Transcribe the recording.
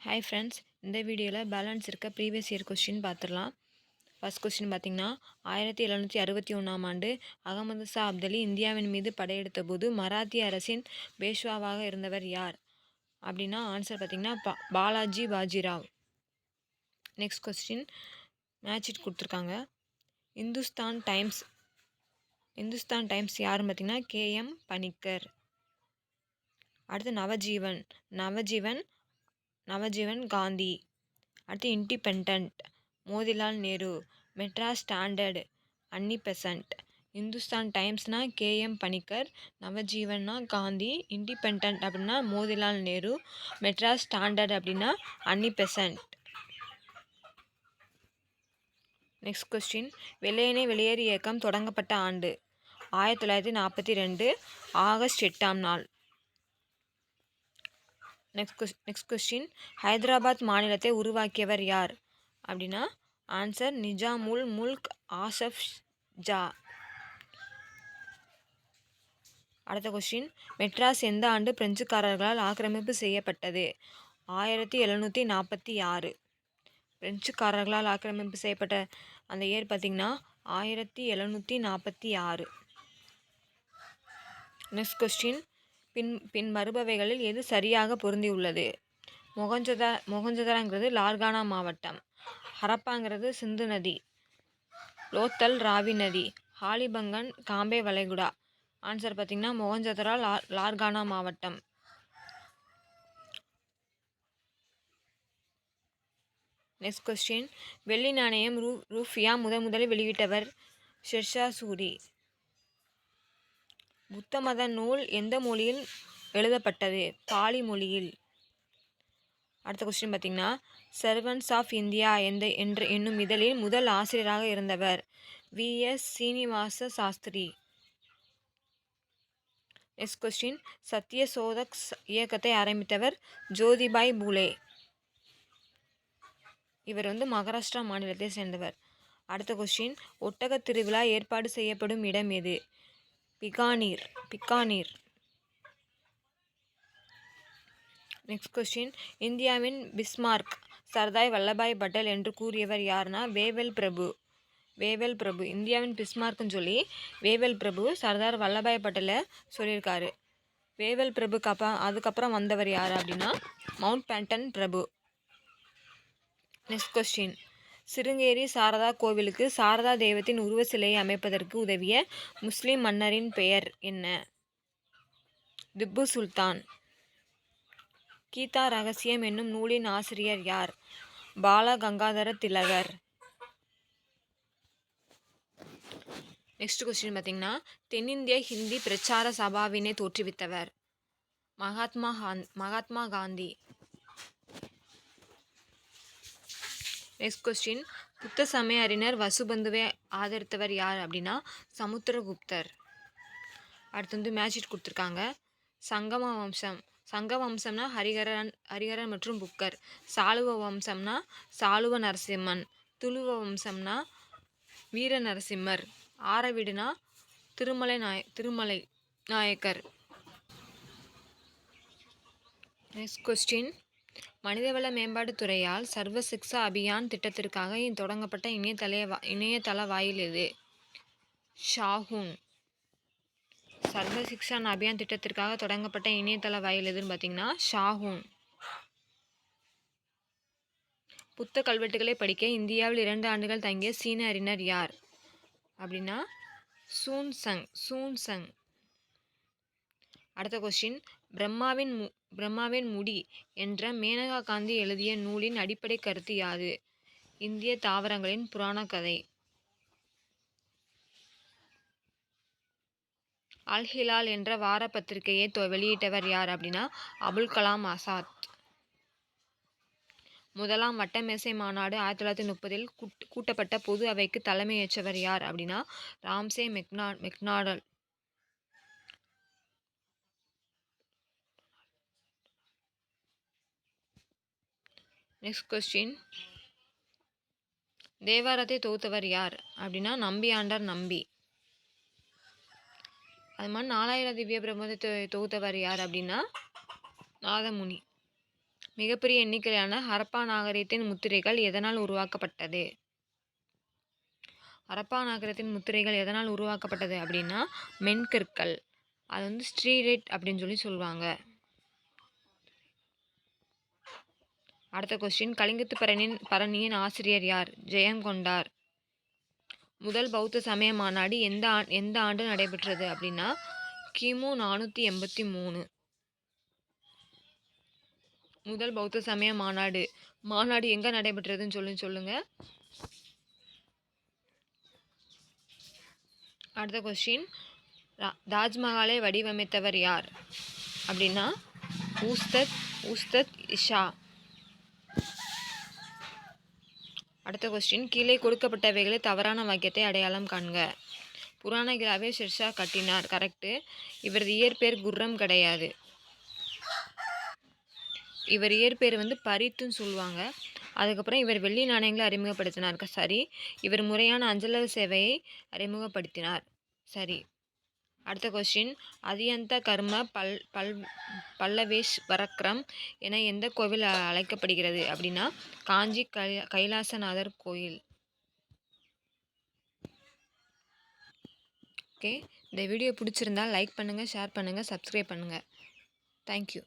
Hi friends, இந்த வீடியோவில் balance இருக்க ப்ரீவியஸ் இயர் கொஸ்டின் பார்த்துடலாம். ஃபர்ஸ்ட் கொஸ்டின் பார்த்திங்கன்னா 1761ஆம் ஆண்டு அகமது ஷா அப்தலி இந்தியாவின் மீது படையெடுத்த போது மராத்திய அரசின் பேஷ்வாவாக இருந்தவர் யார் அப்படின்னா ஆன்சர் பார்த்திங்கன்னா Balaji Bajirao. Next question match it கொடுத்துருக்காங்க. இந்துஸ்தான் டைம்ஸ் யாருன்னு பார்த்திங்கன்னா KM பணிக்கர். அடுத்து நவஜீவன் காந்தி. அடுத்து இண்டிபெண்டன்ட் மோதிலால் நேரு. மெட்ராஸ் ஸ்டாண்டர்டு அன்னி பெசன்ட். இந்துஸ்தான் டைம்ஸ்னா KM பணிக்கர், நவஜீவன்னா காந்தி, இண்டிபெண்டன்ட் அப்படின்னா மோதிலால் நேரு, மெட்ராஸ் ஸ்டாண்டர்ட் அப்படின்னா அன்னி பெசன்ட். நெக்ஸ்ட் கொஸ்டின் வெள்ளையனே வெளியேறு இயக்கம் தொடங்கப்பட்ட ஆண்டு 1942 ஆகஸ்ட் 8ஆம் நாள். நெக்ஸ்ட் கொஸ்டின் ஹைதராபாத் மாநிலத்தை உருவாக்கியவர் யார் அப்படின்னா ஆன்சர் நிஜாமுல் முல்க் ஆசஃப் ஜா. அடுத்த கொஸ்டின் மெட்ராஸ் எந்த ஆண்டு பிரெஞ்சுக்காரர்களால் ஆக்கிரமிப்பு செய்யப்பட்டது? 1746. பிரெஞ்சுக்காரர்களால் ஆக்கிரமிப்பு செய்யப்பட்ட அந்த இயர் பார்த்திங்கன்னா 1746. நெக்ஸ்ட் கொஸ்டின் பின் வருபவைகளில் எது சரியாக பொருந்தியுள்ளது? மொகஞ்சதாரங்கிறது லார்கானா மாவட்டம், ஹரப்பாங்கிறது சிந்து நதி, லோத்தல் ராவி நதி, ஹாலிபங்கன் காம்பே வளைகுடா. ஆன்சர் பார்த்திங்கன்னா மொகஞ்சதாரா லார்கானா மாவட்டம். நெக்ஸ்ட் கொஸ்டின் வெள்ளி நாணயம் ரூஃபியா முதலில் வெளியிட்டவர் ஷெர்ஷா சூரி. புத்த மத நூல் எந்த மொழியில் எழுதப்பட்டது? பாலி மொழியில். அடுத்த கொஸ்டின் பார்த்திங்கன்னா சர்வன்ஸ் ஆஃப் இந்தியா என்னும் இதழில் முதல் ஆசிரியராக இருந்தவர் VS Srinivasa Sastri. Next question Satya Shodhak இயக்கத்தை ஆரம்பித்தவர் ஜோதிபாய் பூலே. இவர் மகாராஷ்டிரா மாநிலத்தை சேர்ந்தவர். அடுத்த கொஸ்டின் ஒட்டக திருவிழா ஏற்பாடு செய்யப்படும் இடம் எது? பிகானீர். நெக்ஸ்ட் கொஸ்டின் இந்தியாவின் பிஸ்மார்க் சர்தார் வல்லபாய் பட்டேல் என்று கூறியவர் யாருன்னா வேவல் பிரபு. இந்தியாவின் பிஸ்மார்க்னு சொல்லி வேவல் பிரபு சர்தார் வல்லபாய் பட்டேலை சொல்லியிருக்காரு. வேவல் பிரபுக்கு அதுக்கப்புறம் வந்தவர் யார் அப்படின்னா மவுண்ட் பேட்டன் பிரபு. நெக்ஸ்ட் கொஸ்டின் சிருங்கேரி சாரதா கோவிலுக்கு சாரதா தெய்வத்தின் உருவ சிலையை அமைப்பதற்கு உதவிய முஸ்லிம் மன்னரின் பெயர் என்ன? திப்பு சுல்தான். கீதா ரகசியம் என்னும் நூலின் ஆசிரியர் யார்? பால கங்காதர திலகர். நெக்ஸ்ட் கொஸ்டின் பார்த்திங்கன்னா தென்னிந்திய ஹிந்தி பிரச்சார சபாவினை தோற்றுவித்தவர் மகாத்மா காந்தி. நெக்ஸ்ட் கொஸ்டின் புத்த சமய அறிஞர் வசுபந்துவை ஆதரித்தவர் யார் அப்படின்னா சமுத்திரகுப்தர். அடுத்து மேட்ச் இட் கொடுத்துருக்காங்க. சங்க வம்சம்னா ஹரிகரன் மற்றும் புக்கர். சாளுவ வம்சம்னா சாளுவ நரசிம்மன். துளுவ வம்சம்னா வீர நரசிம்மர். ஆரவிடுனா திருமலை நாயக்கர். நெக்ஸ்ட் கொஸ்டின் மனிதவள மேம்பாட்டுத் துறையால் சர்வ சிக்ஷா அபியான் திட்டத்திற்காக தொடங்கப்பட்ட இணையதள வாயில் எது? ஷாஹூன். சர்வ சிக்ஷா அபியான் திட்டத்திற்காக தொடங்கப்பட்ட இணையதள வாயில் எதுன்னு பார்த்தீங்கன்னா ஷாஹூன். புத்த கல்வெட்டுகளை படிக்க இந்தியாவில் 2 ஆண்டுகள் தங்கிய சீன அறிஞர் யார் அப்படின்னா சூன்சங். அடுத்த கொஸ்டின் பிரம்மாவின் முடி என்ற மேனகா காந்தி எழுதிய நூலின் அடிப்படை கருத்து யாது? இந்திய தாவரங்களின் புராண கதை. அல் ஹிலால் என்ற வார பத்திரிகையை வெளியிட்டவர் யார் அப்படின்னா அபுல் கலாம் ஆசாத். முதலாம் வட்டமேசை மாநாடு 1930 கூட்டப்பட்ட பொது அவைக்கு தலைமையேற்றவர் யார் அப்படின்னா ராம்சே மெக்னாடல். நெக்ஸ்ட் கொஸ்டின் தேவாரத்தை தொகுத்தவர் யார் அப்படின்னா நம்பியாண்டார் நம்பி. அது மாதிரி 4000 திவ்ய பிரபந்தத்தை தொகுத்தவர் யார் அப்படின்னா நாதமுனி. மிகப்பெரிய எண்ணிக்கையிலான ஹரப்பா நாகரிகத்தின் முத்திரைகள் எதனால் உருவாக்கப்பட்டது? ஹரப்பா நாகரிகத்தின் முத்திரைகள் எதனால் உருவாக்கப்பட்டது அப்படின்னா மென்கற்கள். அது வந்து ஸ்ட்ரீரைட் அப்படின்னு சொல்லி சொல்லுவாங்க. அடுத்த கொஸ்டின், கலிங்கத்து பரணியின் ஆசிரியர் யார்? ஜெயங்கொண்டார். முதல் பௌத்த சமய மாநாடு எந்த ஆண்டு நடைபெற்றது அப்படின்னா கிமு 483. முதல் பௌத்த சமய மாநாடு எங்க நடைபெற்றதுன்னு சொல்லுங்க. அடுத்த கொஸ்டின், தாஜ்மஹாலை வடிவமைத்தவர் யார் அப்படின்னா உஸ்தத் இஷா. அடுத்த கொஸ்டின், கீழே கொடுக்கப்பட்டவைகளை தவறான வாக்கியத்தை அடையாளம் காண்க. புராணகிராவை ஷெர்ஷா கட்டினார், கரெக்டு. இவரது இயற்பெயர் குர்ரம் கிடையாது. இவர் இயற்பெயர் வந்து பரித்துன்னு சொல்லுவாங்க. அதுக்கப்புறம் இவர் வெள்ளி நாணயங்களை அறிமுகப்படுத்தினார், சரி. இவர் முறையான அஞ்சலக சேவையை அறிமுகப்படுத்தினார், சரி. அடுத்த கொஸ்டின், அதியந்த கர்ம பல்லவேஷ் வரக்ரம் என எந்த கோவில் அழைக்கப்படுகிறது அப்படின்னா காஞ்சி கைலாசநாதர் கோயில். ஓகே, இந்த வீடியோ பிடிச்சிருந்தா லைக் பண்ணுங்கள், ஷேர் பண்ணுங்கள், சப்ஸ்கிரைப் பண்ணுங்கள். தேங்க்யூ.